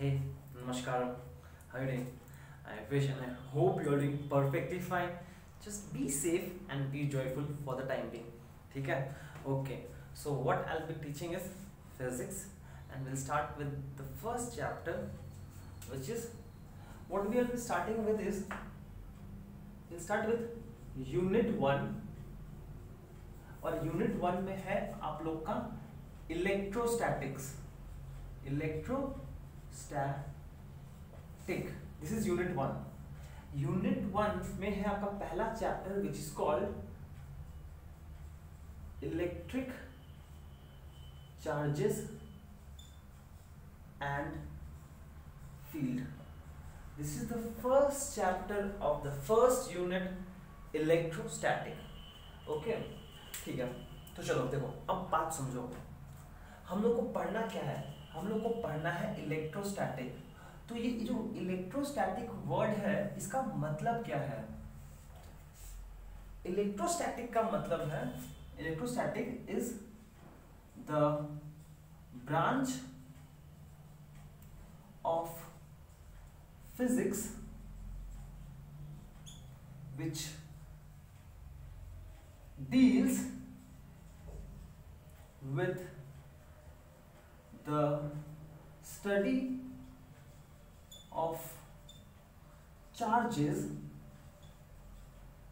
Hey, Namaskaram. How are you doing? I wish and I hope you are doing perfectly fine. Just be safe and be joyful for the time being. ठीक है? Okay. So what I'll be teaching is physics, and we'll start with the first chapter, which is what we will be starting with is we'll start with Unit 1, और Unit 1 में है आप लोग का electrostatics. Electrostatic, this is unit 1. Unit 1 में है आपका पहला chapter which is called electric charges and field. This is the first chapter of the first unit electrostatic. Okay, ठीक है. तो चलो देखो, अब बात समझो. हम लोग को पढ़ना क्या है? हम लोग को पढ़ना है इलेक्ट्रोस्टैटिक. तो ये जो इलेक्ट्रोस्टैटिक वर्ड है, इसका मतलब क्या है? इलेक्ट्रोस्टैटिक का मतलब है, electrostatic is the branch of physics which deals with the study of charges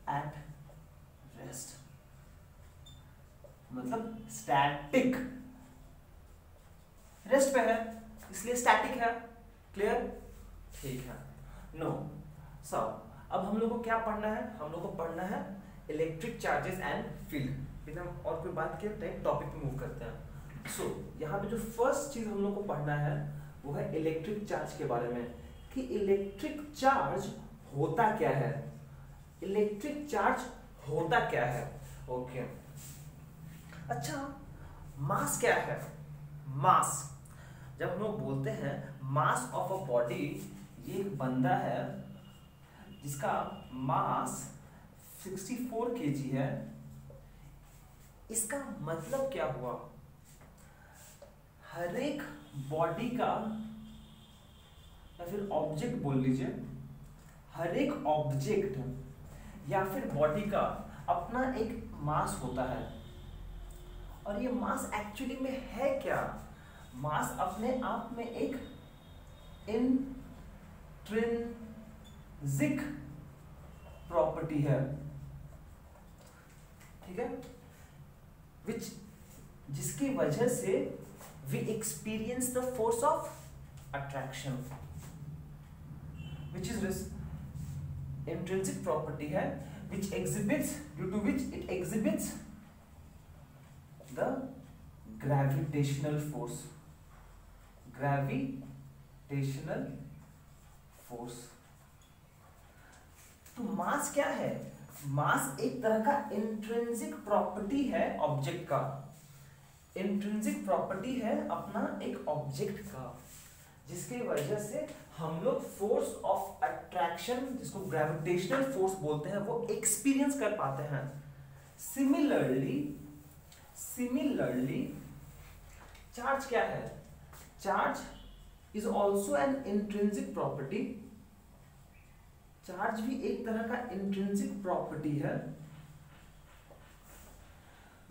at rest. मतलब स्टैटिक, रेस्ट पे है इसलिए स्टैटिक है. क्लियर? ठीक है. नो सो अब हम लोग को क्या पढ़ना है? हम लोग को पढ़ना है इलेक्ट्रिक चार्जेस एंड फील्ड. बिना और कोई बात के डायरेक्ट टॉपिक पे मूव करते हैं. सो यहाँ पे जो फर्स्ट चीज हम लोग को पढ़ना है वो है इलेक्ट्रिक चार्ज के बारे में, कि इलेक्ट्रिक चार्ज होता क्या है. इलेक्ट्रिक चार्ज होता क्या है? ओके. अच्छा, मास क्या है? मास, जब हम लोग बोलते हैं मास ऑफ अ बॉडी, ये एक बंदा है जिसका मास 64 kg है. इसका मतलब क्या हुआ? हर एक बॉडी का, या फिर ऑब्जेक्ट बोल लीजिए, हर एक ऑब्जेक्ट या फिर बॉडी का अपना एक मास होता है. और ये मास एक्चुअली में है क्या? मास अपने आप में एक इंट्रिंसिक प्रॉपर्टी है. ठीक है? विच, जिसकी वजह से we experience the force of attraction, which is intrinsic property है, which exhibits, due to which it exhibits the gravitational force. Gravitational force. तो मास क्या है? मास एक तरह का इंट्रिंसिक प्रॉपर्टी है ऑब्जेक्ट का. इंट्रिंसिक प्रॉपर्टी है अपना एक ऑब्जेक्ट का, जिसके वजह से हम लोग फोर्स ऑफ अट्रैक्शन, जिसको ग्रेविटेशनल फोर्स बोलते हैं, वो एक्सपीरियंस कर पाते हैं. सिमिलरली चार्ज क्या है? Charge is also an intrinsic property. Charge भी एक तरह का इंट्रिंसिक प्रॉपर्टी है,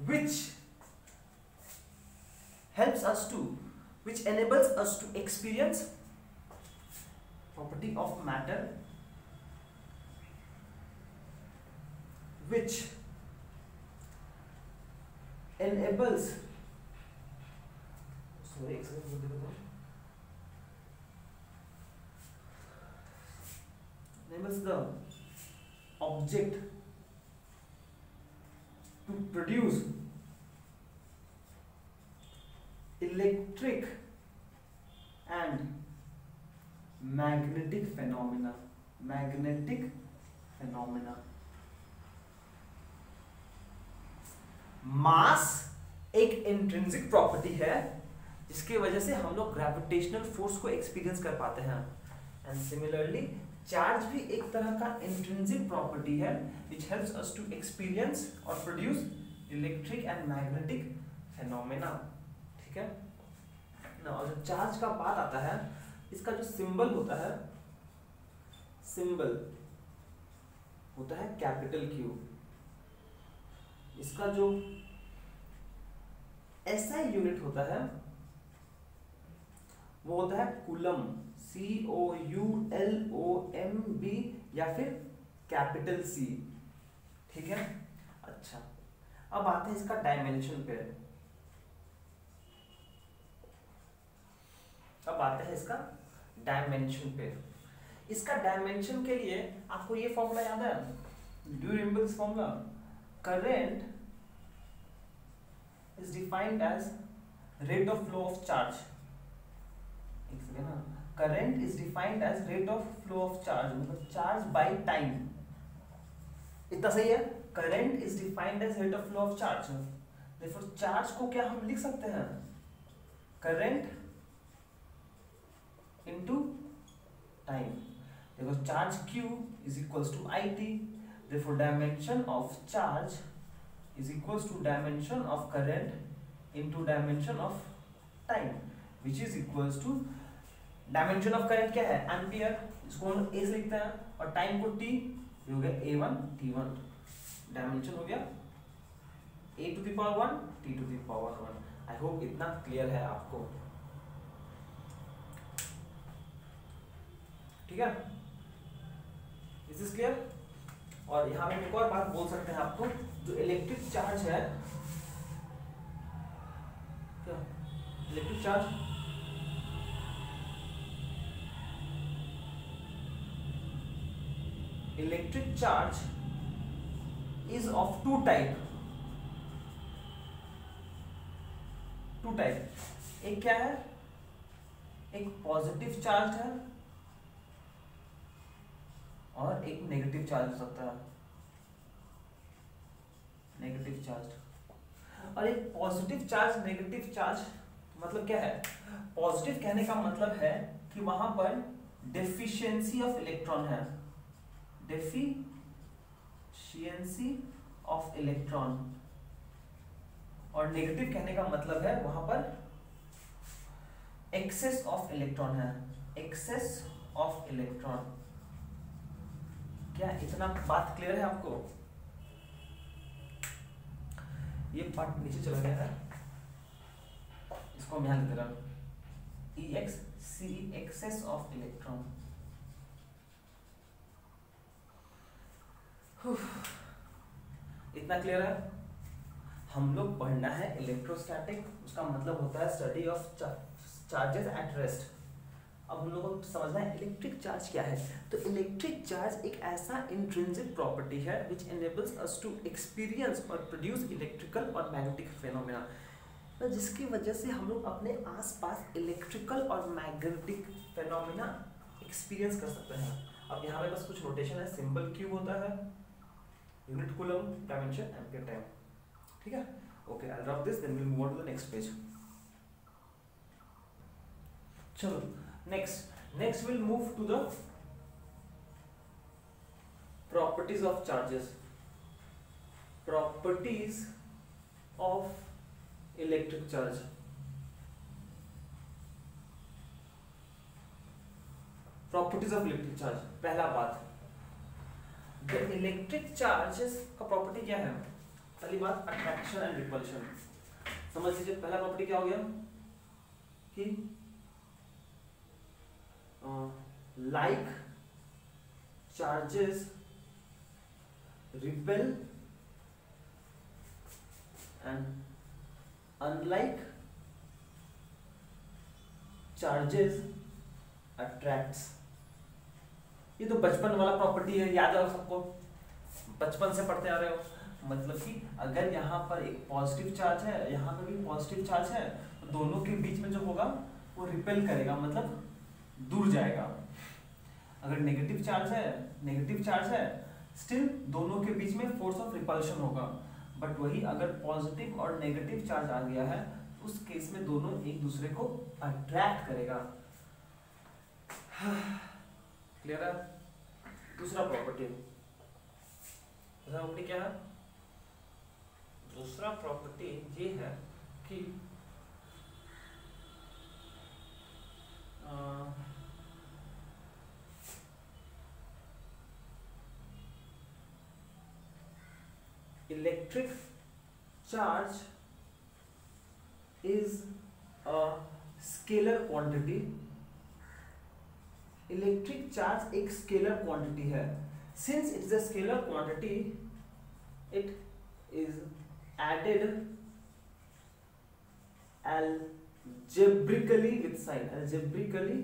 which helps us to, which enables us to experience property of matter, which enables, sorry, enables the object to produce electric and magnetic phenomena. मास एक intrinsic property है, जिसकी वजह से हम लोग ग्रेविटेशनल फोर्स को एक्सपीरियंस कर पाते हैं. एंड सिमिलरली चार्ज भी एक तरह का इंट्रिंसिक प्रॉपर्टी है, which helps us to experience or produce electric and magnetic phenomena. ठीक है ना. और जब चार्ज का बात आता है इसका जो सिंबल होता है, सिंबल होता है कैपिटल क्यू। इसका जो एसआई यूनिट होता है वो होता है कूलम, COULOMB या फिर कैपिटल C। ठीक है। अच्छा, अब आते हैं इसका डायमेंशन पे। अब आते हैं इसका डायमेंशन पे। इसका डायमेंशन के लिए आपको ये फॉर्मूला याद है? Do you remember this formula? Current is defined as rate of flow of charge. एक सेकेंड ना, current is defined as rate of flow of charge, मतलब चार्ज बाय टाइम। इतना सही है? Current is defined as rate of flow of charge. देखो charge को क्या हम लिख सकते हैं? Current into time. देखो charge Q is equals to IT, therefore dimension of charge is equals to dimension of current into dimension of time, which is equals to dimension of current क्या है? Ampere. इसको हम A से लिखते हैं और time को T, ये हो गया A1 T1। डायमेंशन हो गया A to the power 1 T to the power 1। I hope इतना क्लियर है आपको। ठीक है, इज दिस क्लियर? और यहाँ पे एक और बात बोल सकते हैं आपको, जो इलेक्ट्रिक चार्ज है, क्या electric charge, electric charge is of two type. Two type, एक क्या है? एक पॉजिटिव चार्ज है और एक नेगेटिव चार्ज हो सकता है, नेगेटिव चार्ज। और एक पॉजिटिव चार्ज, नेगेटिव चार्ज मतलब क्या है? पॉजिटिव कहने का मतलब है कि वहां पर डेफिशिएंसी ऑफ इलेक्ट्रॉन है, डेफिशिएंसी ऑफ इलेक्ट्रॉन। और नेगेटिव कहने का मतलब है वहां पर एक्सेस ऑफ इलेक्ट्रॉन है, एक्सेस ऑफ इलेक्ट्रॉन। क्या इतना बात क्लियर है आपको? ये पार्ट नीचे चला गया है, इसको हम यहां लिख रहा हूं, EXC, एक्सेस ऑफ इलेक्ट्रॉन। इतना क्लियर है? हम लोग पढ़ना है इलेक्ट्रोस्टैटिक, उसका मतलब होता है study of charges at rest. अब हम लोगों को समझना है इलेक्ट्रिक चार्ज क्या है। तो इलेक्ट्रिक चार्ज एक ऐसा इंट्रिंसिक प्रॉपर्टी है which enables us to experience और प्रोड्यूस इलेक्ट्रिकल और मैग्नेटिक फेनोमेना, तो जिसकी वजह से हम लोग अपने आसपास इलेक्ट्रिकल और मैग्नेटिक फेनोमेना एक्सपीरियंस कर सकते हैं। अब यहाँ पे बस कुछ नोटेशन है, सिंबल Q होता है, unit coulomb, dimension, ampere time. ठीक है, okay, I will drop this, then we will move on to the next page. चलो next we'll move to the properties of charges, properties of electric charge। properties of electric charge, पहला बात, the electric charges का property क्या है? पहली बात attraction and repulsion. समझ लीजिए पहला प्रॉपर्टी क्या हो गया कि like charges repel and unlike charges attracts। ये तो बचपन वाला प्रॉपर्टी है, याद है सबको, बचपन से पढ़ते आ रहे हो। मतलब कि अगर यहाँ पर एक पॉजिटिव चार्ज है, यहाँ पर भी पॉजिटिव चार्ज है, तो दोनों के बीच में जो होगा वो रिपेल करेगा, मतलब दूर जाएगा। अगर नेगेटिव चार्ज है स्टिल दोनों के बीच में फोर्स ऑफ रिपल्शन होगा। बट वही अगर पॉजिटिव और नेगेटिव चार्ज आ गया है उस केस में दोनों एक दूसरे को अट्रैक्ट करेगा। क्लियर है? दूसरा प्रॉपर्टी क्या है? दूसरा प्रॉपर्टी ये है कि electric charge is a scalar quantity. Electric charge एक स्केलर क्वांटिटी है। Since it's a scalar quantity, it is added algebraically with sign, algebraically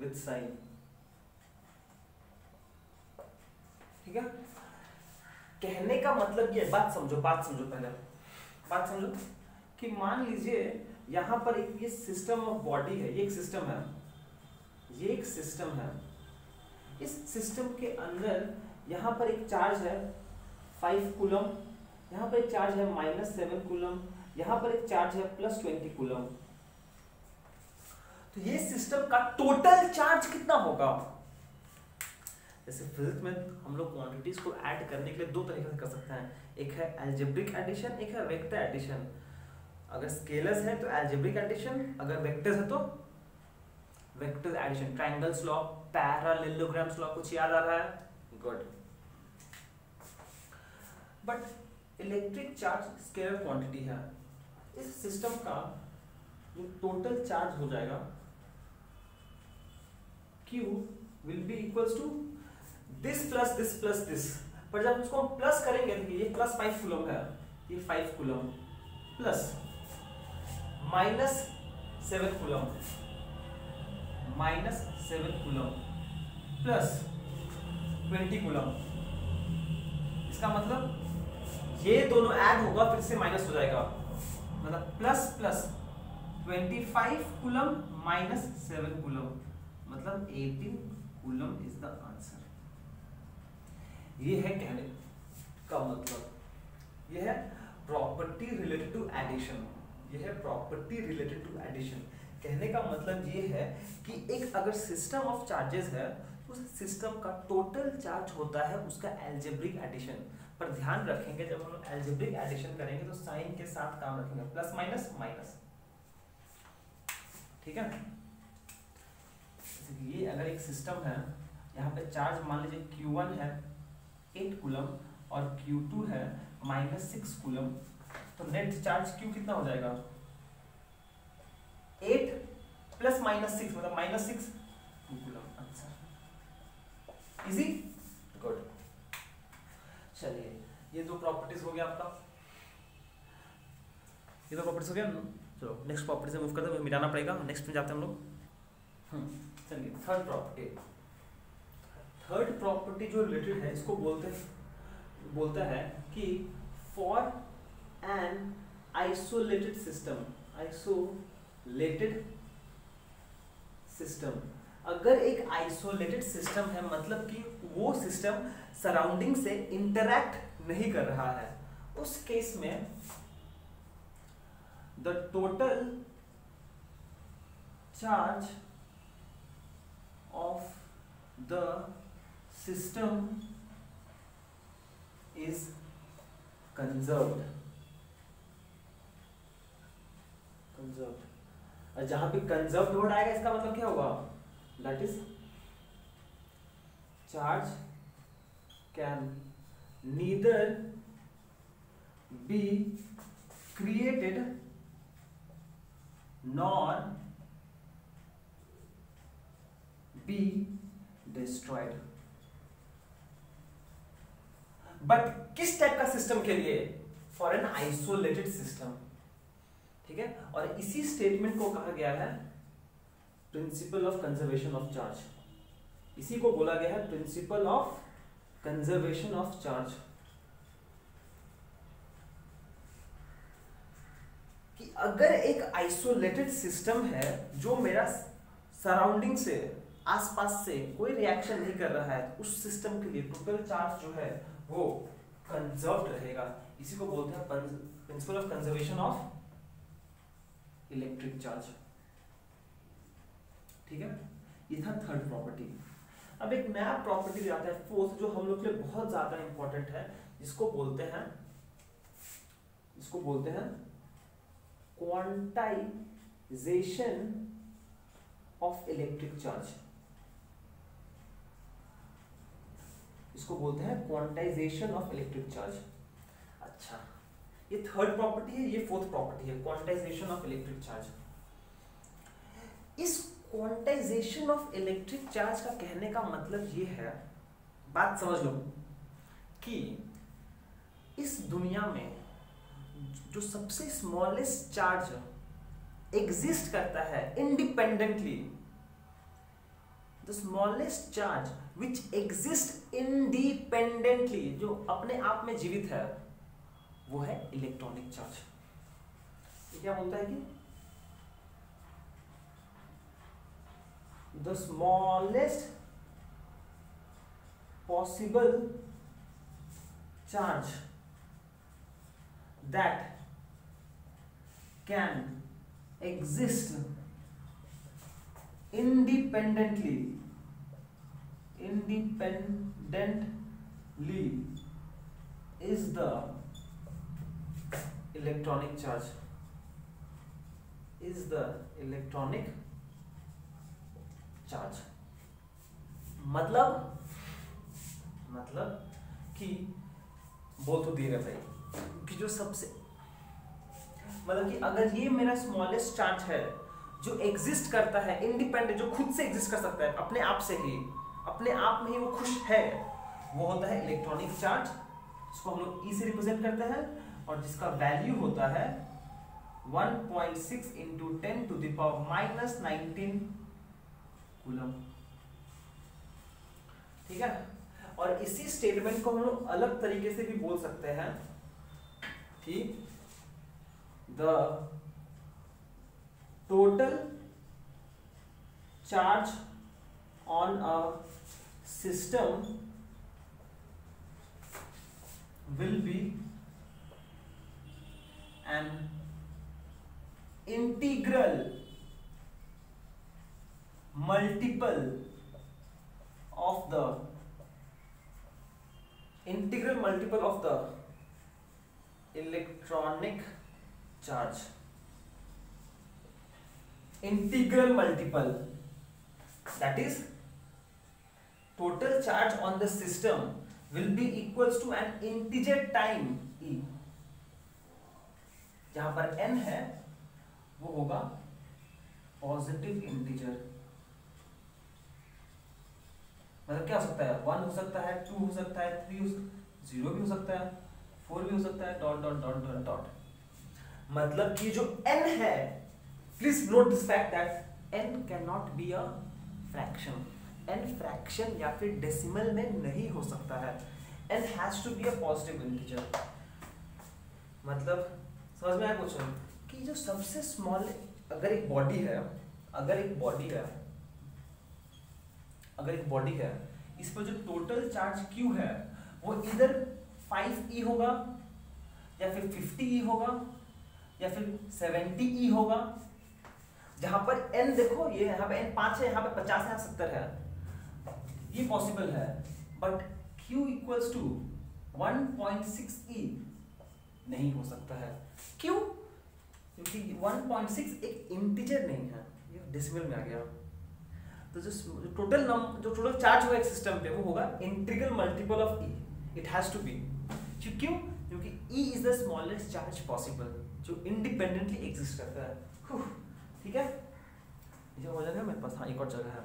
with sign। ठीक है, कहने का मतलब ये, बात समझो पहले बात समझो कि मान लीजिए यहां पर एक ये सिस्टम ऑफ बॉडी है, ये एक सिस्टम है, ये एक सिस्टम है। इस सिस्टम के अंदर यहां पर एक चार्ज है 5 कूलम, यहां पर एक चार्ज है -7 कूलम, यहां पर एक चार्ज है +20 कूलम। तो ये सिस्टम का टोटल चार्ज कितना होगा? जैसे फिजिक्स में हम लोग क्वांटिटीज को ऐड करने के लिए दो तरीके से कर सकते हैं, एक है अलजेब्रिक एडिशन, एक है वेक्टर एडिशन। अगर स्केलर्स है तो अलजेब्रिक एडिशन, अगर वेक्टर्स है तो vector addition. Triangles law, parallelograms law, कुछ याद आ रहा है? Good. But electric charge scalar quantity है। इस सिस्टम का जो टोटल चार्ज हो जाएगा Q will be equals to this plus this plus this. पर जब उसको हम प्लस करेंगे, देखिए ये +5 कूलम है, ये 5 coulomb plus -7 coulomb, -7 coulomb plus 20 coulomb. इसका मतलब ये दोनों ऐड होगा, फिर से माइनस हो जाएगा, मतलब प्लस 25 कूलम -7 कूलम, मतलब 18 कूलम इज द आंसर। ये है कहने का मतलब, ये है प्रॉपर्टी रिलेटेड टू एडिशन, ये है प्रॉपर्टी रिलेटेड टू एडिशन। कहने का मतलब ये है कि एक अगर सिस्टम ऑफ चार्जेस है, उस सिस्टम का टोटल चार्ज होता है उसका अलजेब्रिक एडिशन। पर ध्यान रखेंगे जब हम लोग अलजेब्रिक एडिशन करेंगे तो साइन के साथ काम रखेंगे, प्लस माइनस माइनस। ठीक है, ये अगर एक सिस्टम है, यहाँ पे चार्ज मान लीजिए Q1 है 8 कूलम और Q2 है -6 कूलम, तो नेट चार्ज Q कितना हो जाएगा? 8 + -6 मतलब -6 कूलम। अच्छा, इजी, गुड। चलिए, ये दो प्रॉपर्टीज हो गया आपका, ये दो प्रॉपर्टीज हो गया। चलो नेक्स्ट प्रॉपर्टी से मूव करते हैं, मिटाना पड़ेगा, नेक्स्ट में जाते हैं हम लोग। चलिए, थर्ड प्रॉपर्टी जो रिलेटेड है, इसको बोलता है कि फॉर एन आइसोलेटेड सिस्टम, अगर एक आइसोलेटेड सिस्टम है, मतलब कि वो सिस्टम सराउंडिंग से इंटरैक्ट नहीं कर रहा है, उस केस में the total charge of the system is conserved. और जहां पे कंजर्व्ड वर्ड आएगा, इसका मतलब क्या होगा? That is charge can neither be created nor be destroyed। But किस टाइप का सिस्टम के लिए? For an isolated system. ठीक है, और इसी स्टेटमेंट को कहा गया है principle of conservation of charge. इसी को बोला गया है principle of conservation of charge, कि अगर एक आइसोलेटेड सिस्टम है जो मेरा सराउंडिंग से, आसपास से कोई रिएक्शन नहीं कर रहा है, उस सिस्टम के लिए टोटल चार्ज जो है वो कंजर्व्ड रहेगा। इसी को बोलते हैं principle of conservation of electric charge. ठीक है, ये था थर्ड प्रॉपर्टी। अब एक नया प्रॉपर्टी आता है फोर्थ, जो हम लोग के लिए बहुत ज्यादा इंपॉर्टेंट है, जिसको बोलते हैं क्वांटाइजेशन ऑफ इलेक्ट्रिक चार्ज। इसको बोलते हैं क्वांटाइजेशन ऑफ इलेक्ट्रिक चार्ज। अच्छा, ये थर्ड प्रॉपर्टी है, ये फोर्थ प्रॉपर्टी है, क्वांटाइजेशन ऑफ इलेक्ट्रिक चार्ज। इस क्वांटाइजेशन ऑफ इलेक्ट्रिक चार्ज का कहने का मतलब ये है, बात समझ लो, कि इस दुनिया में जो सबसे स्मॉलेस्ट चार्ज एग्जिस्ट करता है independently, the smallest charge which exist independently, जो अपने आप में जीवित है, वो है इलेक्ट्रॉनिक चार्ज। ये क्या बोलता है कि the smallest possible charge that can exist independently is the electronic charge, is the electronic charge। मतलब कि बोल तो दे रहा भाई कि जो सबसे, मतलब कि अगर ये मेरा स्मॉलेस्ट चार्ज है जो एग्जिस्ट करता है इंडिपेंडेंट, जो खुद से एग्जिस्ट कर सकता है अपने आप से ही, अपने आप में ही वो खुश है, वो होता है इलेक्ट्रॉनिक चार्ज। इसको हम लोग ई से रिप्रेजेंट करते हैं और जिसका वैल्यू होता है 1.6 into 10 to the power minus 19 coulomb. ठीक है, और इसी स्टेटमेंट को हम लोग अलग तरीके से भी बोल सकते हैं कि the total charge on a system will be an integral multiple of the electronic charge। Integral multiple, that is total charge on the system will be equals to an integer time e, जहां पर n है वो होगा positive integer. मतलब क्या हो सकता है, 1 हो सकता है, 2 हो सकता है, 3 हो, 0 भी हो सकता है, 4 भी हो सकता है, dot dot dot dot dot. मतलब कि जो n है, please note this fact that n cannot be a fraction, n fraction या फिर डेसिमल में नहीं हो सकता है, n has to be a positive integer। मतलब समझ में आया कुछ कि जो सबसे स्मॉल, अगर एक बॉडी है, इस पर जो टोटल चार्ज q है वो इधर 5e होगा या फिर 50e होगा या फिर 70e होगा, जहां पर n देखो, ये यहाँ पे n 5 है, यहाँ पे 50 है, 70 है, ये पॉसिबल है, but q equals to 1.6e नहीं हो सकता है। क्यों? क्योंकि 1.6 एक इंटीजर नहीं है, ये डेसिमल में आ गया। तो जो टोटल चार्ज होगा एक सिस्टम पे वो होगा integral multiple of e, it has to be. क्यों? क्योंकि e is the smallest charge possible जो इंडिपेंडेंटली एग्जिस्ट करता है। ठीक है, ये हो जाएगा मेरे पास। हाँ, एक और जगह है,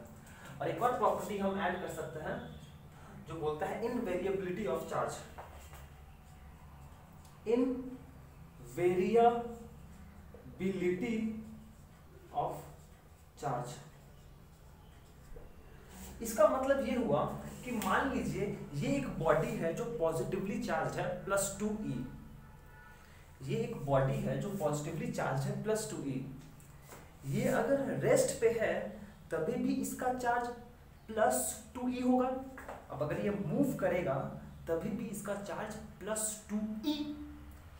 और एक और प्रॉपर्टी हम ऐड कर सकते हैं जो बोलता है इनवेरिएबिलिटी ऑफ चार्ज। इनवेरिएबिलिटी ऑफ चार्ज, इसका मतलब ये हुआ कि मान लीजिए ये एक बॉडी है जो पॉजिटिवली चार्ज है +2e, ये एक बॉडी है जो पॉजिटिवली चार्ज है +2e, ये अगर रेस्ट पे है तभी भी इसका चार्ज +2e होगा। अब अगर ये मूव करेगा तभी भी इसका चार्ज +2e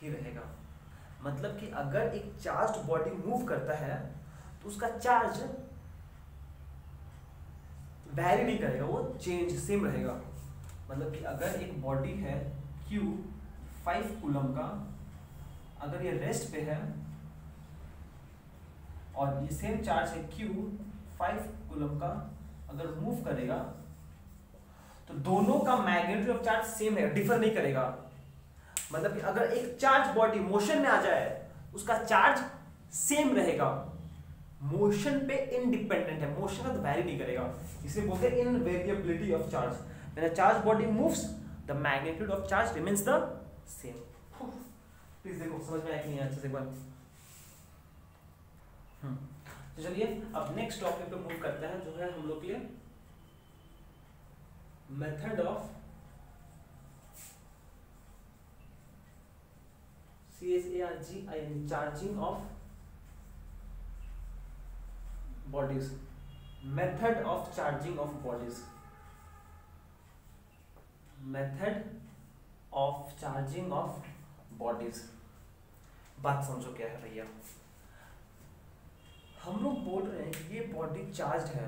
ही रहेगा। मतलब कि अगर एक चार्ज्ड बॉडी मूव करता है तो उसका चार्ज वैरी नहीं करेगा, वो चेंज सेम रहेगा। मतलब कि अगर एक बॉडी है Q 5 कूलम का, अगर ये रेस्ट पे है और ये सेम चार्ज है Q 5 कूलम का, अगर मूव करेगा तो दोनों का मैग्नीट्यूड ऑफ चार्ज सेम है, डिफर नहीं करेगा। मतलब कि अगर एक चार्ज बॉडी मोशन में आ जाए उसका चार्ज सेम रहेगा, मोशन पे इंडिपेंडेंट है, मोशन में तो वैरी नहीं करेगा, इसे बोलते हैं invariability of charge. When a charge body moves the magnitude of charge remains the same. Please देखो समझ में आया कि नहीं अच्छे से एक बार। तो चलिए अब नेक्स्ट टॉपिक पे मूव करते हैं, जो है हम लोग के लिए method of charging of bodies. Method of charging of bodies, method of charging of bodies. बात समझो क्या है भैया, हम लोग बोल रहे हैं कि ये बॉडी चार्ज है,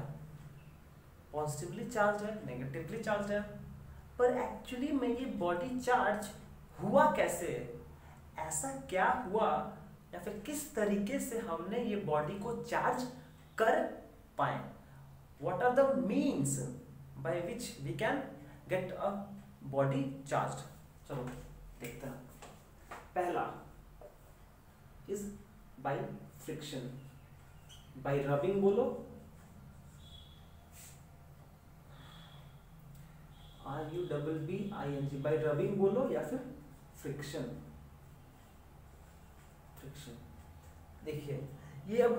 पॉजिटिवली चार्ज है, नेगेटिवली चार्ज है, पर एक्चुअली में ये बॉडी चार्ज हुआ कैसे, ऐसा क्या हुआ, या फिर किस तरीके से हमने ये बॉडी को चार्ज कर पाए, what are the means by which we can get a body charge. चलो देखते हैं। पहला is by friction, by rubbing बोलो, RUBBING, बाय रबिंग बोलो या फिर फ्रिक्शन। फ्रिक्शन देखिए ये अब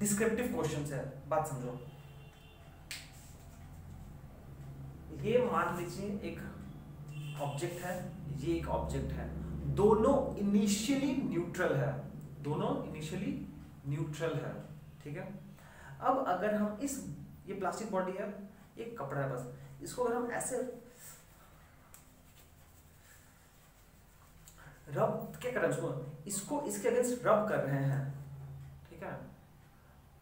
डिस्क्रिप्टिव क्वेश्चंस है, बात समझो। ये मान लीजिए एक ऑब्जेक्ट है, ये एक ऑब्जेक्ट है, दोनों इनिशियली न्यूट्रल है, दोनों इनिशियली न्यूट्रल है, ठीक है। अब अगर हम इस, ये प्लास्टिक बॉडी है, एक कपड़ा है बस, इसको अगर हम ऐसे रब क्या कर रहे हैं, इसको इसके अगेंस्ट रब कर रहे हैं, ठीक है।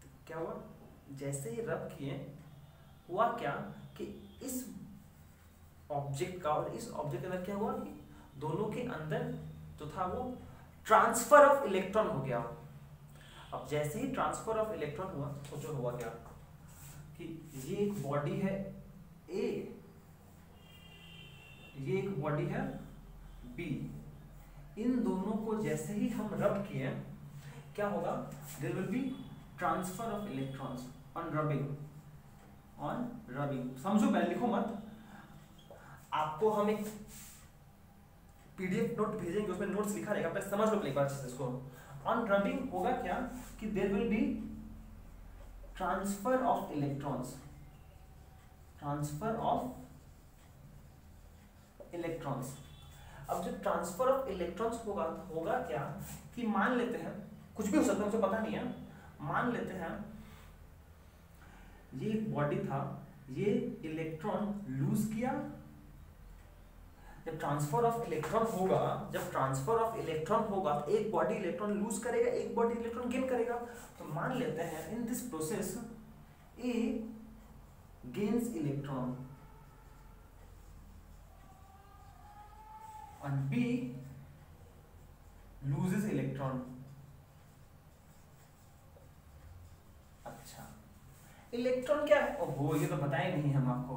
तो क्या हुआ, जैसे ही रब किए हुआ क्या कि इस ऑब्जेक्ट का और इस ऑब्जेक्ट के अंदर क्या हुआ कि दोनों के अंदर जो था वो ट्रांसफर ऑफ इलेक्ट्रॉन हो गया। अब जैसे ही ट्रांसफर ऑफ इलेक्ट्रॉन हुआ, सोचो हुआ क्या कि ये एक बॉडी है ए, ये एक बॉडी है बी, इन दोनों को जैसे ही हम रब किए क्या होगा, there will be transfer of electrons on rubbing, on rubbing. समझो पहले, लिखो मत, आपको हम एक पीडीएफ नोट भेजेंगे, उसमें नोट्स लिखा रहेगा, पहले समझ लो एक बार अच्छे से इसको। ऑन रबिंग होगा क्या कि there will be transfer of electrons, transfer of electrons. अब जो ट्रांसफर ऑफ इलेक्ट्रॉन्स होगा तो होगा क्या कि मान लेते हैं, कुछ भी हो सकता है मुझे पता नहीं है, मान लेते हैं ये बॉडी था, ये इलेक्ट्रॉन लूज किया, जब ट्रांसफर ऑफ इलेक्ट्रॉन होगा, जब ट्रांसफर ऑफ इलेक्ट्रॉन होगा तो एक बॉडी इलेक्ट्रॉन लूज करेगा, एक बॉडी इलेक्ट्रॉन गेन करेगा। तो मान लेते हैं in this process A gains electron and B loses electron. अच्छा, इलेक्ट्रॉन क्या है, ओहो ये तो बताया नहीं हम आपको,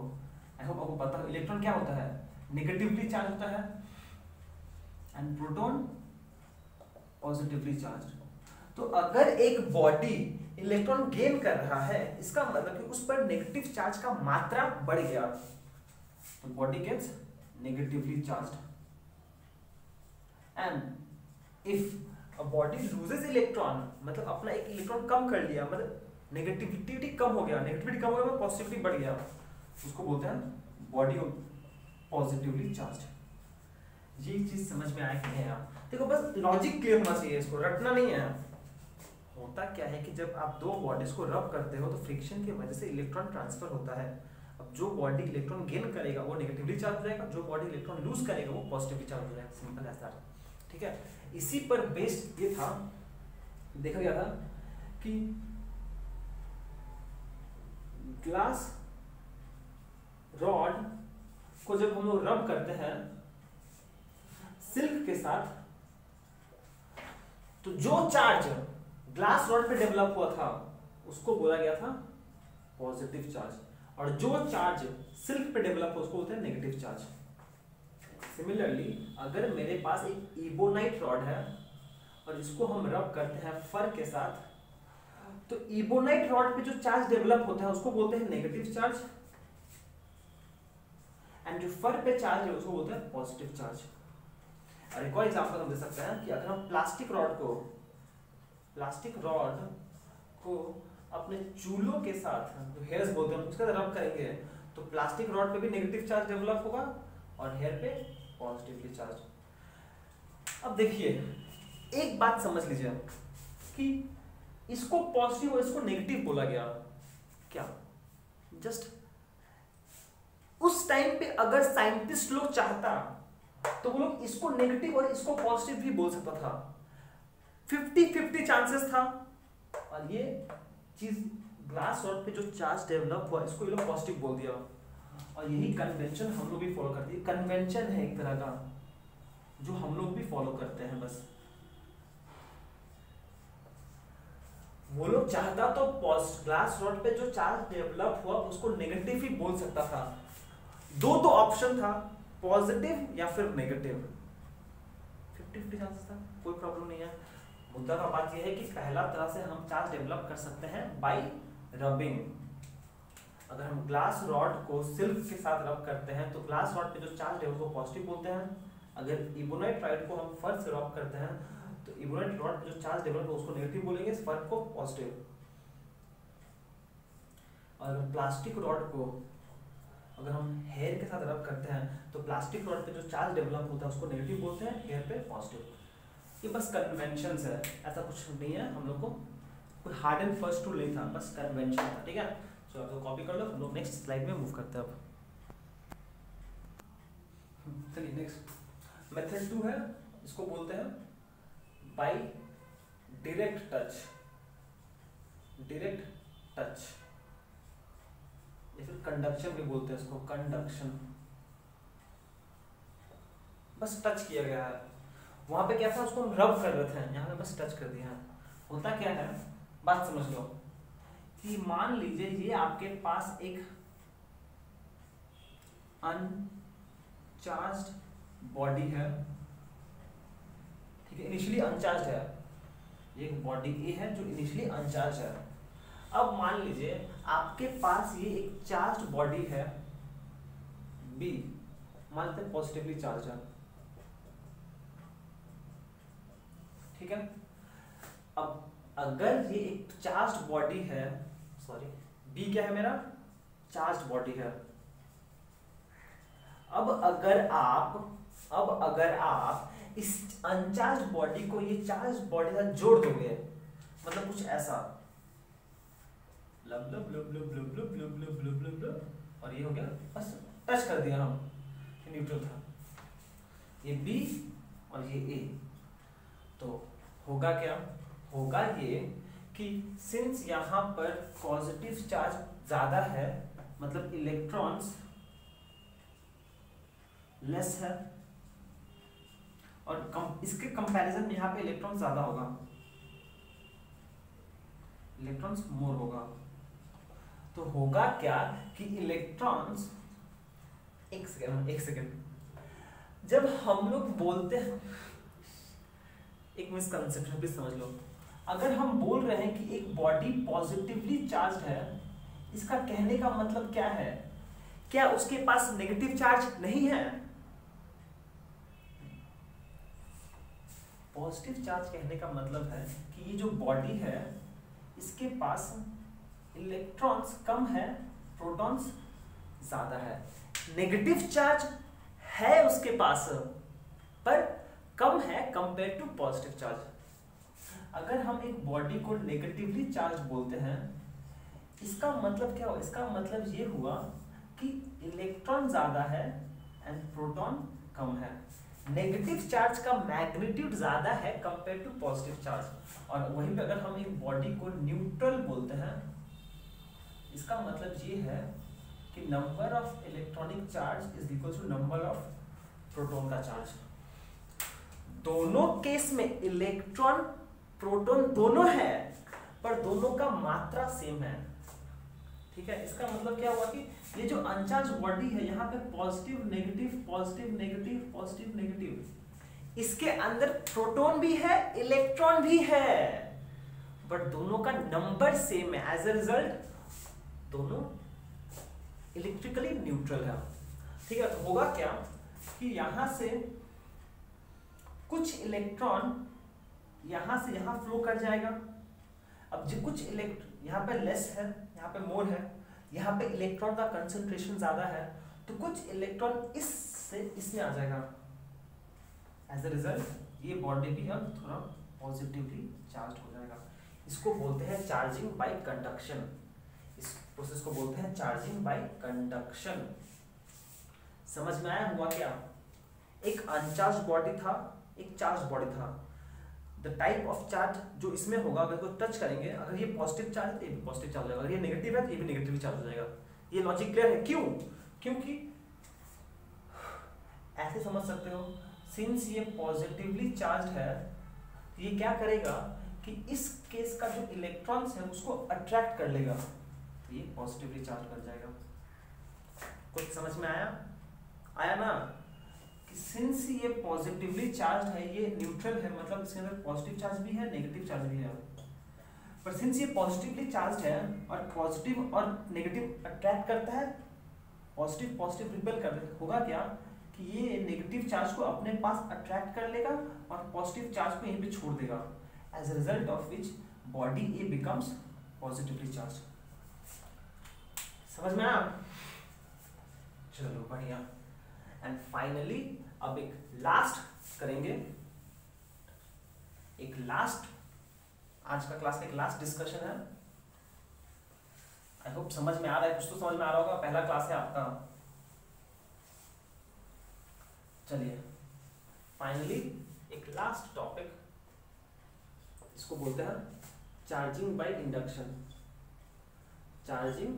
आई होप आपको पता हो। इलेक्ट्रॉन क्या होता है, नेगेटिवली चार्ज होता है, एंड प्रोटॉन पॉजिटिवली चार्ज। तो अगर एक बॉडी इलेक्ट्रॉन गेन कर रहा है, इसका मतलब कि उस पर नेगेटिव चार्ज का मात्रा बढ़ गया, तो body gets negatively charged. And if a body loses electron, मतलब अपना एक इलेक्ट्रॉन कम कर लिया, मतलब नेगेटिविटी कम हो गया, नेगेटिविटी कम हो गया, पॉजिटिविटी बढ़ गया, उसको बोलते हैं बॉडी पॉजिटिवली चार्ज। ये चीज समझ में आया कि नहीं आप? देखो बस लॉजिक क्लियर होना चाहिए, इसको रटना नहीं है। होता क्या है कि जब आप दो बॉडीज को रब करते हो तो फ्रिक्शन की वजह से इलेक्ट्रॉन ट्रांसफर होता है। अब जो बॉडी इलेक्ट्रॉन गेन करेगा वो नेगेटिवली चार्ज हो जाएगा, जो बॉडी इलेक्ट्रॉन लूज करेगा वो पॉजिटिवली चार्ज हो जाएगा, सिंपल एज दैट, ठीक है। इसी पर बेस्ड ये था, देखा गया था कि ग्लास रॉड को जब हम लोग रब करते हैं सिल्क के साथ, तो जो चार्ज ग्लास रॉड पे डेवलप हुआ था उसको बोला गया था पॉजिटिव चार्ज, और जो चार्ज सिल्क पे डेवलप हो उसको बोलते हैं नेगेटिव चार्ज। सिमिलरली अगर मेरे पास एक इबोनाइट रॉड है और इसको हम रब करते हैं फर के साथ, तो इबोनाइट रॉड पे जो चार्ज डेवलप होता है उसको बोलते हैं नेगेटिव चार्ज, एंड जो फर पे चार्ज है उसको बोलते हैं पॉजिटिव चार्ज। और एक और एग्जांपल हम दे सकते हैं कि अगर हम प्लास्टिक रॉड को अपने चूलों के साथ, जो हेयर्स बोलते हैं उसके साथ रब करेंगे, तो प्लास्टिक रॉड पे भी नेगेटिव चार्ज डेवलप होगा और हेयर पे पॉजिटिवली चार्ज। अब देखिए एक बात समझ लीजिए कि इसको पॉजिटिव और इसको नेगेटिव बोला गया, क्या जस्ट उस टाइम पे अगर साइंटिस्ट लोग चाहता तो वो लोग इसको नेगेटिव और इसको पॉजिटिव भी बोल सकता था, 50-50 चांसेस था। और ये चीज ग्लास रॉड पे जो चार्ज डेवलप हुआ इसको ये लोग पॉजिटिव बोल दिया, और यही कन्वेंशन हम लोग भी फॉलो करते हैं। कन्वेंशन है एक तरह का जो हम लोग भी फॉलो करते हैं। बस वो लोग चाहता तो ग्लास रॉड पे जो चार्ज डेवलप हुआ उसको नेगेटिव ही बोल सकता था। दो तो ऑप्शन था, पॉजिटिव या फिर नेगेटिव, 50-50 चांसेस था, कोई प्रॉब्लम नहीं है। मुद्दा का बात यह है कि पहला तरह से हम चार्ज डेवलप कर सकते हैं बाय रबिंग। अगर हम ग्लास रॉड को सिल्क के साथ रब करते हैं तो ग्लास रॉड पे जो चार्ज डेवलप को पॉजिटिव बोलते हैं। अगर इबोनाइट रॉड को हम फर से रब करते हैं तो इबोनाइट रॉड पे जो चार्ज डेवलप हो उसको नेगेटिव बोलेंगे, फर को पॉजिटिव। और प्लास्टिक रॉड को अगर हम हेयर के साथ रब करते हैं तो प्लास्टिक रॉड पे जो चार्ज डेवलप होता है उसको नेगेटिव बोलते हैं, हेयर पे पॉजिटिव। ये बस कन्वेंशन है, ऐसा कुछ नहीं है। हम लोग को कोई हार्ड एंड फर्स्ट रूल नहीं था, बस कन्वेंशन था, ठीक है। तो आप कॉपी कर लो, हम लोग नेक्स्ट स्लाइड में मूव करते हैं अब। चलिए नेक्स्ट मेथड 2 है, इसको बोलते हैं बाय डायरेक्ट टच या फिर कंडक्शन भी बोलते हैं इसको, कंडक्शन। बस टच किया गया है, वहां पे क्या था उसको हम रब कर रहे थे, यहाँ पे बस टच कर दिया। होता क्या है बात समझ लो कि मान लीजिए ये आपके पास एक अनचार्ज्ड बॉडी है, ठीक है, इनिशियली अनचार्ज्ड है। ये एक बॉडी ए है जो इनिशियली अनचार्ज है। अब मान लीजिए आपके पास ये एक चार्ज्ड बॉडी है बी, मान लेते हैं पॉजिटिवली चार्ज है, ठीक है। अब अगर ये एक चार्ज्ड बॉडी है, सॉरी बी क्या है मेरा, चार्ज्ड बॉडी है। अब अगर आप इस अनचार्ज्ड बॉडी को ये चार्ज्ड बॉडी से जोड़ दोगे, मतलब कुछ ऐसा लब लब लब लब लब लब लब लब लब लब लब, और ये हो गया, बस टच कर दिया हम, न्यूट्रल था ये बी और ये ए। तो होगा क्या, होगा ये कि सिंस यहाँ पर पॉजिटिव चार्ज ज्यादा है, मतलब इलेक्ट्रॉन्स लेस है, और इसके कंपैरिजन में यहाँ पे इलेक्ट्रॉन ज्यादा होगा, इलेक्ट्रॉन्स मोर होगा। तो होगा क्या कि इलेक्ट्रॉन्स, एक सेकेंड, जब हम लोग बोलते हैं, एक मिसकंसेप्शन भी समझ लो, अगर हम बोल रहे हैं कि एक बॉडी पॉजिटिवली चार्ज्ड है, इसका कहने का मतलब क्या है, क्या उसके पास नेगेटिव चार्ज नहीं है? पॉजिटिव चार्ज कहने का मतलब है कि ये जो बॉडी है इसके पास इलेक्ट्रॉन्स कम है, प्रोटॉन्स ज्यादा है। नेगेटिव चार्ज है उसके पास पर कम है कंपेयर टू पॉजिटिव चार्ज। अगर हम एक बॉडी को नेगेटिवली चार्ज बोलते हैं, इसका मतलब क्या हुआ, इसका मतलब ये हुआ कि इलेक्ट्रॉन ज्यादा है एंड प्रोटॉन कम है। नेगेटिव चार्ज का मैग्नीट्यूड ज्यादा है कंपेयर टू पॉजिटिव चार्ज। और वहीं पे अगर हम एक बॉडी को न्यूट्रल बोलते हैं, इसका मतलब ये है कि number of electronic charge is equal to number of proton का चार्ज। दोनों केस में इलेक्ट्रॉन प्रोटॉन दोनों है, पर दोनों का मात्रा सेम है, ठीक है, इसका मतलब क्या हुआ कि ये जो अनचार्ज बॉडी है यहाँ पे positive negative positive negative positive negative, इसके अंदर प्रोटॉन भी है इलेक्ट्रॉन भी है, बट दोनों का नंबर सेम है। एज अ रिजल्ट दोनों इलेक्ट्रिकली न्यूट्रल है। ठीक है, तो होगा क्या कि यहां से कुछ इलेक्ट्रॉन यहां से यहां फ्लो कर जाएगा। अब जो कुछ यहाँ पे लेस है, यहाँ पे मोर है, यहाँ पे इलेक्ट्रॉन का कंसंट्रेशन ज्यादा है, तो कुछ इलेक्ट्रॉन इस से इसमें आ जाएगा। एज अ रिजल्ट ये बॉडी भी अब थोड़ा पॉजिटिवली चार्ज हो जाएगा। इसको बोलते हैं चार्जिंग बाय कंडक्शन। इस प्रोसेस को बोलते हैं चार्जिंग बाय कंडक्शन। समझ में आया हुआ क्या? एक अनचार्ज बॉडी था, एक चार्ज बॉडी था। द टाइप ऑफ चार्ज जो इसमें होगा, अगर को टच करेंगे, अगर ये पॉजिटिव चार्ज है तो ये भी पॉजिटिव चार्ज हो जाएगा, अगर ये नेगेटिव है तो ये भी नेगेटिव चार्ज हो जाएगा। ये लॉजिक क्लियर है? क्यों? क्योंकि ऐसे समझ सकते हो, सिंस ये पॉजिटिवली चार्ज है, ये क्या करेगा कि इस केस का जो इलेक्ट्रॉन्स है उसको अट्रैक्ट कर लेगा, तो ये पॉजिटिवली चार्ज बन जाएगा। कुछ समझ में आया? आया ना? कि सिंस ये पॉजिटिवली चार्ज है, ये न्यूट्रल है, मतलब इसके अंदर पॉजिटिव चार्ज भी है नेगेटिव चार्ज भी है। पर सिंस ये पॉजिटिवली चार्ज है और पॉजिटिव और नेगेटिव अट्रैक्ट करता है, पॉजिटिव पॉजिटिव रिपेल कर देता है, होगा क्या कि ये नेगेटिव चार्ज को अपने पास अट्रैक्ट कर लेगा और पॉजिटिव चार्ज को यहीं पे छोड़ देगा। As a result of which body A becomes positively charge. समझ में आया? चलो बढ़िया। एंड फाइनली अब एक लास्ट करेंगे, एक लास्ट, आज का क्लास का एक लास्ट डिस्कशन है। आई होप समझ में आ रहा है, कुछ तो समझ में आ रहा होगा, पहला क्लास है आपका। चलिए फाइनली एक लास्ट टॉपिक, इसको बोलते हैं charging by induction. Charging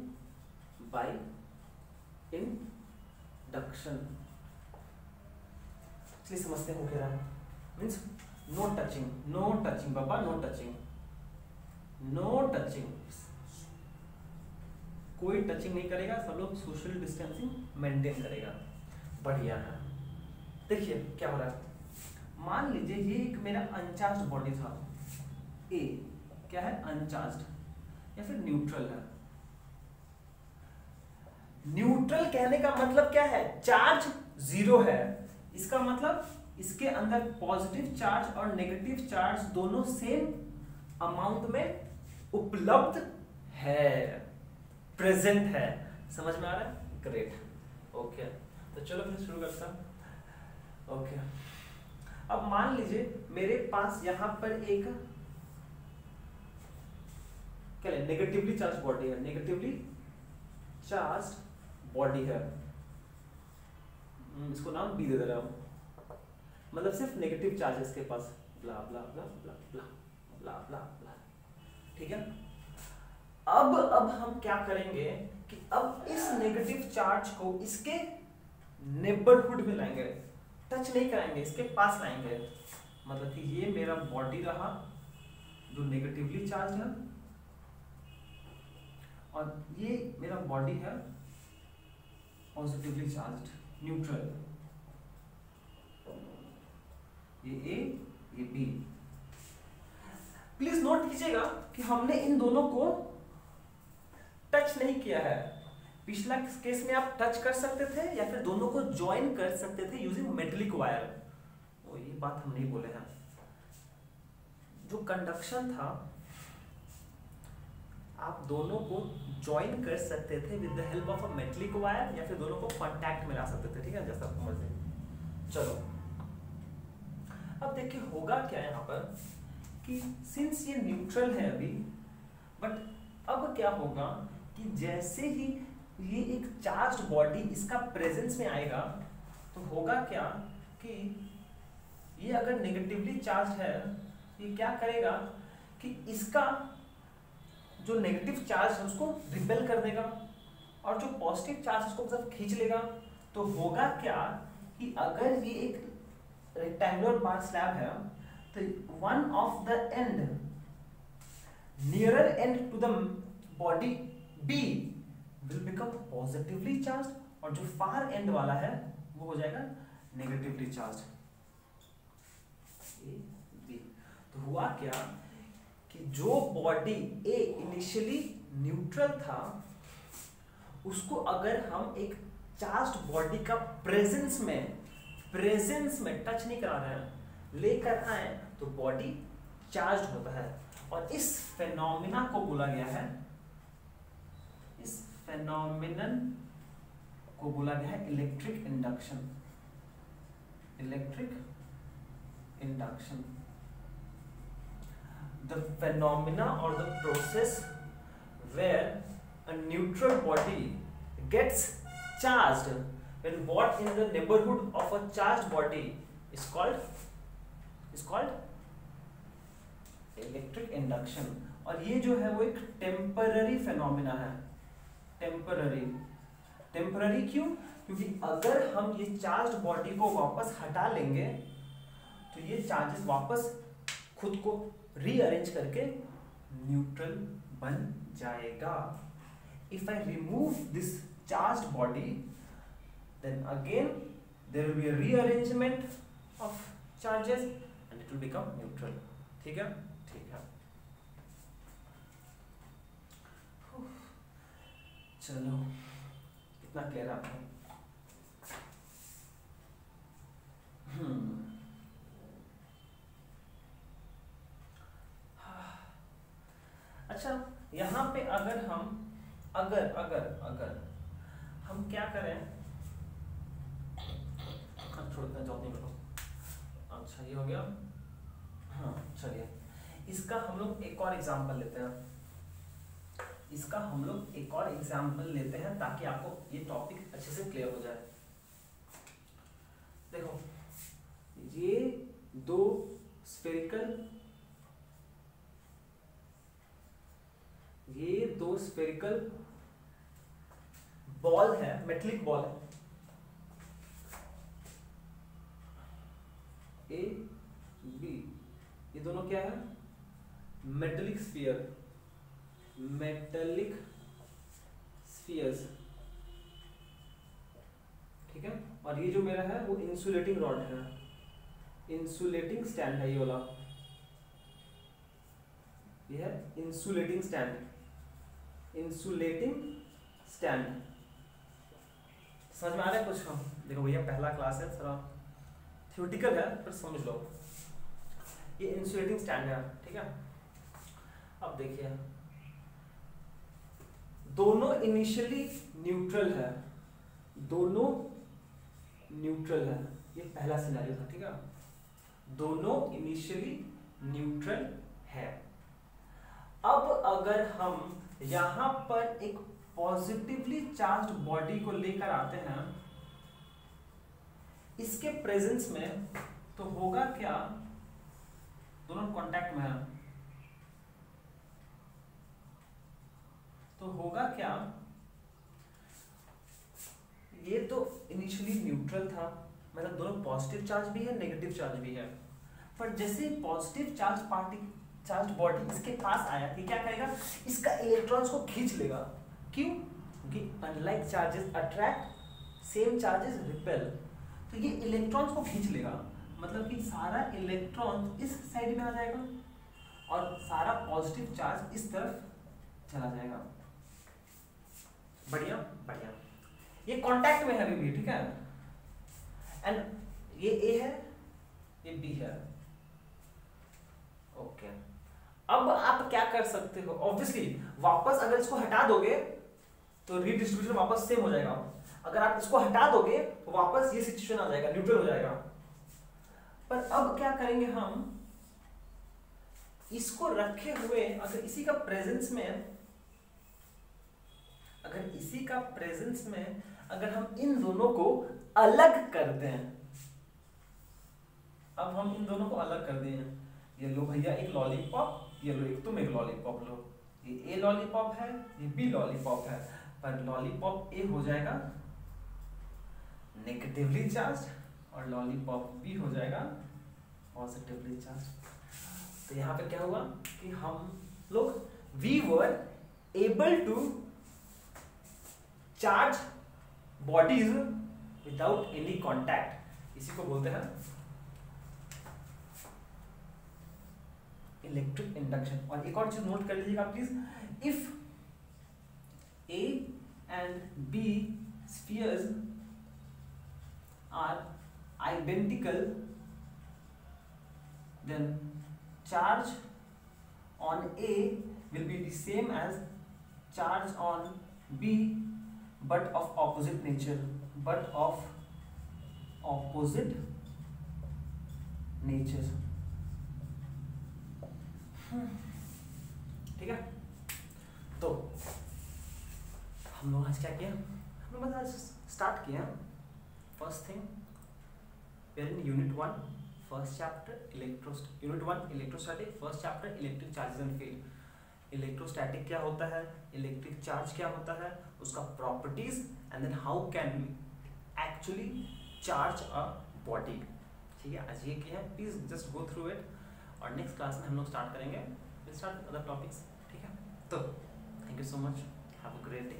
by induction इसलिए समझते हो क्या means no touching, no touching बाबा, नो टचिंग, नो टचिंग, कोई टचिंग नहीं करेगा, सब लोग सोशल डिस्टेंसिंग मेंटेन करेगा। बढ़िया है। देखिए क्या हो रहा है, मान लीजिए ये एक मेरा अनचार्ज बॉडी था, ए क्या है, अनचार्ज या फिर न्यूट्रल है। न्यूट्रल कहने का मतलब क्या है, चार्ज जीरो है। इसका मतलब इसके अंदर पॉजिटिव चार्ज और नेगेटिव चार्ज दोनों सेम अमाउंट में उपलब्ध है, प्रेजेंट है। समझ में आ रहा है? Great, okay. तो चलो फिर शुरू करता हूं। ओके, अब मान लीजिए मेरे पास यहां पर एक क्या है, नेगेटिवली चार्ज बॉडी है, नेगेटिवली चार्ज बॉडी है, इसको नाम बी दे दे रहा हूं, मतलब सिर्फ नेगेटिव चार्ज है इसके पास, ब्ला ब्ला ब्ला ब्ला ब्ला ब्ला ब्ला ब्ला। ठीक है, अब हम क्या करेंगे कि अब इस नेगेटिव चार्ज को इसके नेबरहुड में लाएंगे, टच नहीं कराएंगे, इसके पास लाएंगे। मतलब कि ये मेरा बॉडी रहा जो नेगेटिवली चार्ज है, और ये मेरा बॉडी है पॉजिटिवली चार्ज न्यूट्रल, ये ए ये बी। प्लीज नोट कीजिएगा कि हमने इन दोनों को टच नहीं किया है। पिछला केस में आप टच कर सकते थे या फिर दोनों को ज्वाइन कर सकते थे यूजिंग मेटलिक वायर, तो ये बात हम नहीं बोले हैं। जो कंडक्शन था, आप दोनों को ज्वाइन कर सकते थे with the help of a metallic wire, या फिर दोनों को कांटेक्ट में ला सकते थे। ठीक है, जैसा आपको मर्जी। चलो अब देखिए होगा क्या यहाँ पर कि सिंस ये न्यूट्रल है अभी, बट अब क्या होगा कि जैसे ही ये एक चार्ज बॉडी इसका प्रेजेंस में आएगा, तो होगा क्या कि ये अगर नेगेटिवली चार्ज है, ये क्या करेगा कि इसका जो नेगेटिव चार्ज है उसको रिपेल कर देगा, और जो पॉजिटिव चार्ज है उसको मतलब खींच लेगा। तो होगा क्या कि अगर ये एक रेक्टेंगुलर बार स्लैब है, तो one of the end nearer end to the body B will become positively charge और जो फार एंड वाला है वो हो जाएगा नेगेटिवली चार्ज। A B. तो हुआ क्या कि जो बॉडी ए इनिशियली न्यूट्रल था उसको अगर हम एक चार्ज्ड बॉडी का प्रेजेंस में टच नहीं करा रहे हैं, लेकर आए तो बॉडी चार्ज होता है। और इस फेनोमेना को बोला गया है, इस फेनोमेनन को बोला गया है electric induction. Electric induction, the phenomena और the process where a neutral body gets charged when what in the neighborhood of a charged body is called electric induction। और ये जो है वो एक टेम्पररी फेनोमेना है। टेम्पररी क्यों? क्योंकि अगर हम ये चार्ज्ड बॉडी को वापस हटा लेंगे तो ये चार्जेस वापस खुद को रीअरेंज करके न्यूट्रल बन जाएगा। If I remove this charged body, then again there will be a rearrangement of charges and it will become neutral। ठीक है, ठीक है। चलो, कितना क्लियर आपको? अच्छा, यहाँ पे अगर हम हम क्या करें, छोड़कर जॉब नहीं करो। अच्छा ये हो गया। हाँ चलिए, इसका हम लोग एक और एग्जांपल लेते हैं ताकि आपको ये टॉपिक अच्छे से क्लियर हो जाए। देखो, ये दो स्फेरिकल बॉल है, मेटलिक बॉल है, ए बी, ये दोनों क्या है? मेटलिक स्फीयर्स, ठीक है। और ये जो मेरा है वो इंसुलेटिंग रॉड है, इंसुलेटिंग स्टैंड है, ये वाला ये है इंसुलेटिंग स्टैंड। समझ में आ रहा है कुछ? हम देखो भैया, पहला क्लास है, थोड़ा थ्योरेटिकल है पर समझ लो। ये इंसुलेटिंग स्टैंड है, ठीक है। अब देखिए, दोनों इनिशियली न्यूट्रल है, ये पहला सिनेरियो था, ठीक है। दोनों इनिशियली न्यूट्रल है। अब अगर हम यहां पर एक पॉजिटिवली चार्ज्ड बॉडी को लेकर आते हैं इसके प्रेजेंस में, तो होगा क्या? दोनों कांटेक्ट में है, तो होगा क्या? ये तो इनिशियली न्यूट्रल था, मतलब दोनों पॉजिटिव चार्ज भी है, नेगेटिव चार्ज भी है। पर जैसे पॉजिटिव चार्ज बॉडी इसके पास आया कि क्या करेगा? इसका इलेक्ट्रॉन्स को खींच लेगा। क्यों? क्योंकि unlike charges attract, same charges repel. तो ये इलेक्ट्रॉन्स को खींच लेगा, मतलब कि सारा इलेक्ट्रॉन इस साइड में आ जाएगा और सारा पॉजिटिव चार्ज इस तरफ चला जाएगा। बढ़िया बढ़िया। ये कांटेक्ट में है अभी भी, ठीक है। एंड ये ए है, ये बी है, ओके। अब आप क्या कर सकते हो? ऑब्वियसली वापस अगर इसको हटा दोगे तो रीडिस्ट्रीब्यूशन वापस सेम हो जाएगा। अगर आप इसको हटा दोगे तो वापस ये सिचुएशन आ जाएगा, न्यूट्रल हो जाएगा। पर अब क्या करेंगे हम? इसको रखे हुए अगर इसी का प्रेजेंस में अगर हम इन दोनों को अलग कर दें, अब हम इन दोनों को अलग कर दें, ये लो भैया एक लॉलीपॉप, ये लो एक तुम एक लॉलीपॉप लो, ये ए लॉलीपॉप है, ये बी लॉलीपॉप है, पर लॉलीपॉप ए हो जाएगा नेगेटिवली चार्ज और लॉलीपॉप बी हो जाएगा पॉजिटिवली चार्ज। तो यहाँ पे क्या हुआ कि हम लोग we were able to charge bodies without any contact, इसी को बोलते हैं इलेक्ट्रिक इंडक्शन। और एक और चीज नोट कर लीजिएगा please, if A and B spheres are identical, then charge on A will be the same as charge on B, but of opposite nature, but of opposite nature। ठीक है, तो हम लोग आज क्या किया, हम लोग आज स्टार्ट किया first thing where in unit 1 first chapter unit 1 electrostatic, first chapter electric charges and field. Electrostatic क्या होता है, इलेक्ट्रिक चार्ज क्या होता है, उसका properties, and then how can we actually charge a body. ठीक है, आज ये किया है, please just go through it, और नेक्स्ट क्लास में हम लोग स्टार्ट करेंगे, will start with other topics. ठीक है, तो thank you so much, have a great day.